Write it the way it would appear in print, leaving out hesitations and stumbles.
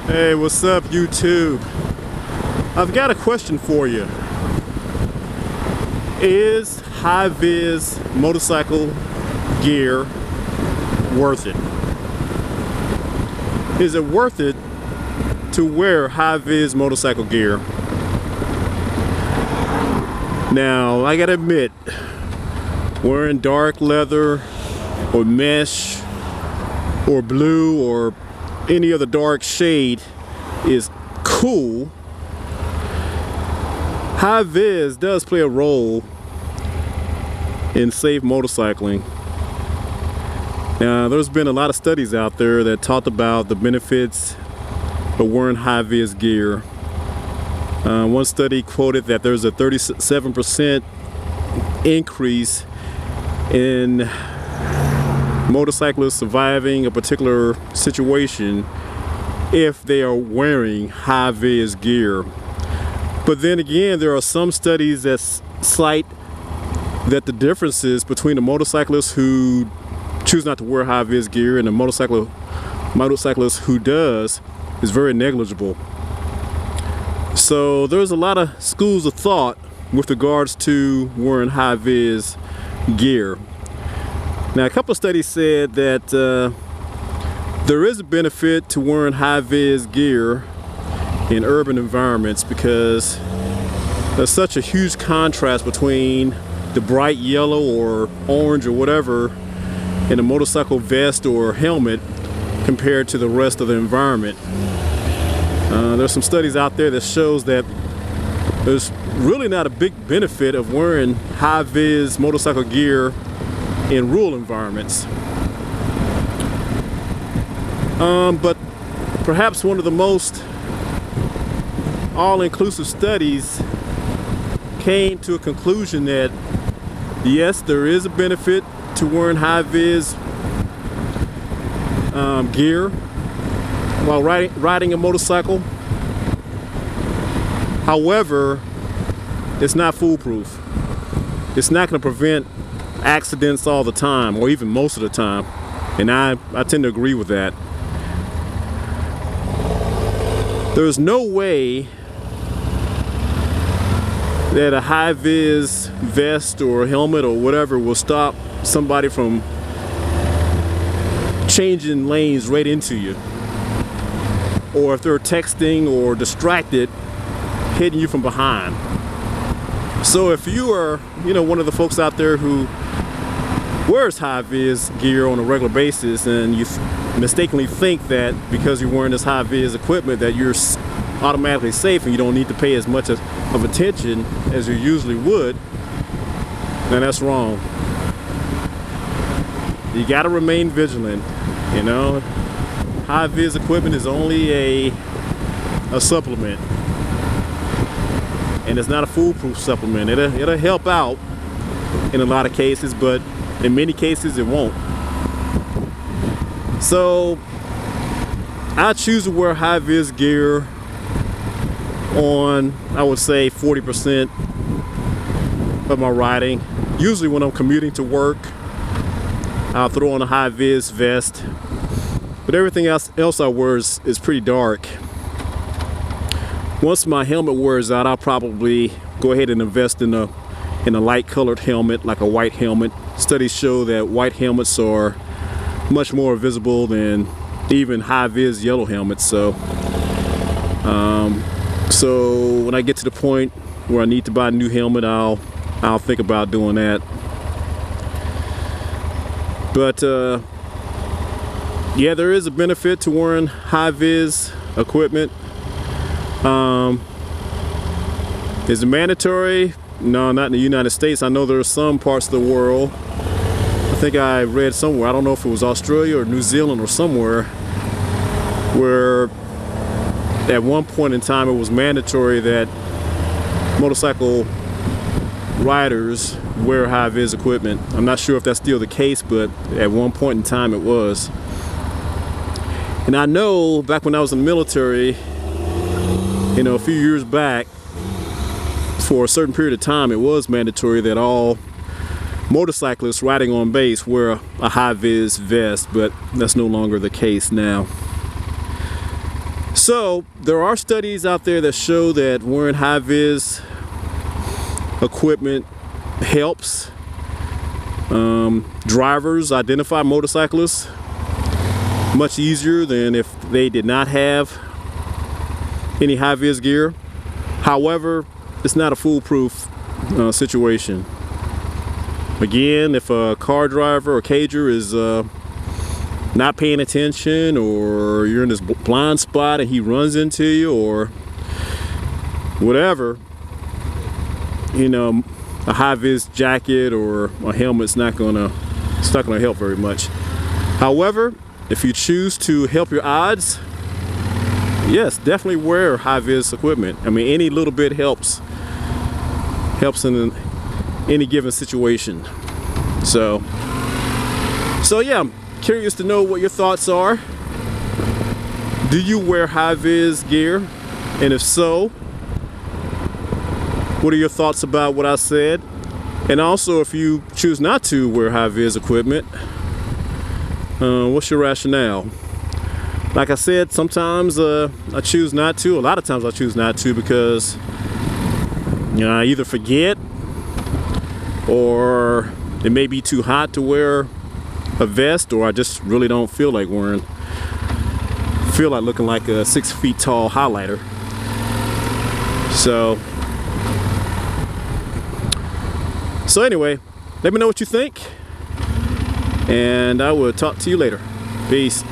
Hey, what's up, YouTube? I've got a question for you. Is high-vis motorcycle gear worth it? Is it worth it to wear high-vis motorcycle gear? Now, I gotta admit, wearing dark leather or mesh or blue or any other dark shade is cool. High vis does play a role in safe motorcycling. Now, there's been a lot of studies out there that talked about the benefits of wearing high vis gear. One study quoted that there's a 37% increase in motorcyclists surviving a particular situation if they are wearing high vis gear. But then again, there are some studies that cite that the differences between the motorcyclist who choose not to wear high vis gear and the motorcyclist who does is very negligible. So there's a lot of schools of thought with regards to wearing high vis gear. Now, a couple of studies said that there is a benefit to wearing high vis gear in urban environments because there's such a huge contrast between the bright yellow or orange or whatever in a motorcycle vest or helmet compared to the rest of the environment. There's some studies out there that shows that there's really not a big benefit of wearing high vis motorcycle gear in rural environments. But perhaps one of the most all-inclusive studies came to a conclusion that yes, there is a benefit to wearing high-vis gear while riding a motorcycle. However, it's not foolproof. It's not going to prevent accidents all the time, or even most of the time, and I tend to agree with that. There's no way that a high-vis vest or helmet or whatever will stop somebody from changing lanes right into you, or if they're texting or distracted, hitting you from behind. So if you are, one of the folks out there who wears high-vis gear on a regular basis and you mistakenly think that because you're wearing this high-vis equipment that you're automatically safe and you don't need to pay as much of attention as you usually would, then that's wrong. You got to remain vigilant. High-vis equipment is only a supplement, and it's not a foolproof supplement. It'll help out in a lot of cases, but in many cases it won't. So I choose to wear high-vis gear on, I would say, 40% of my riding. Usually when I'm commuting to work, I'll throw on a high-vis vest, but everything else I wear is pretty dark. Once my helmet wears out, I'll probably go ahead and invest in a light colored helmet, like a white helmet. Studies show that white helmets are much more visible than even high-vis yellow helmets. So when I get to the point where I need to buy a new helmet, I'll think about doing that. But yeah, there is a benefit to wearing high-vis equipment. Is it mandatory? No, not in the United States. I know there are some parts of the world. I think I read somewhere, I don't know if it was Australia or New Zealand or somewhere, where at one point in time it was mandatory that motorcycle riders wear high-vis equipment. I'm not sure if that's still the case, but at one point in time it was. And I know back when I was in the military, a few years back, for a certain period of time, it was mandatory that all motorcyclists riding on base wear a high-vis vest, but that's no longer the case now. So there are studies out there that show that wearing high-vis equipment helps drivers identify motorcyclists much easier than if they did not have any high-vis gear. However, it's not a foolproof situation. Again, if a car driver or cager is not paying attention, or you're in this blind spot and he runs into you or whatever, you know, a high-vis jacket or a helmet's not gonna help very much. However, if you choose to help your odds, yes, definitely wear high-vis equipment. I mean, any little bit helps in any given situation. So yeah, I'm curious to know what your thoughts are. Do you wear high-vis gear? And if so, what are your thoughts about what I said? And also, if you choose not to wear high-vis equipment, what's your rationale? Like I said, sometimes I choose not to. A lot of times I choose not to because, you know, I either forget, or it may be too hot to wear a vest, or I just really don't feel like looking like a 6 feet tall highlighter. So anyway, let me know what you think, and I will talk to you later. Peace.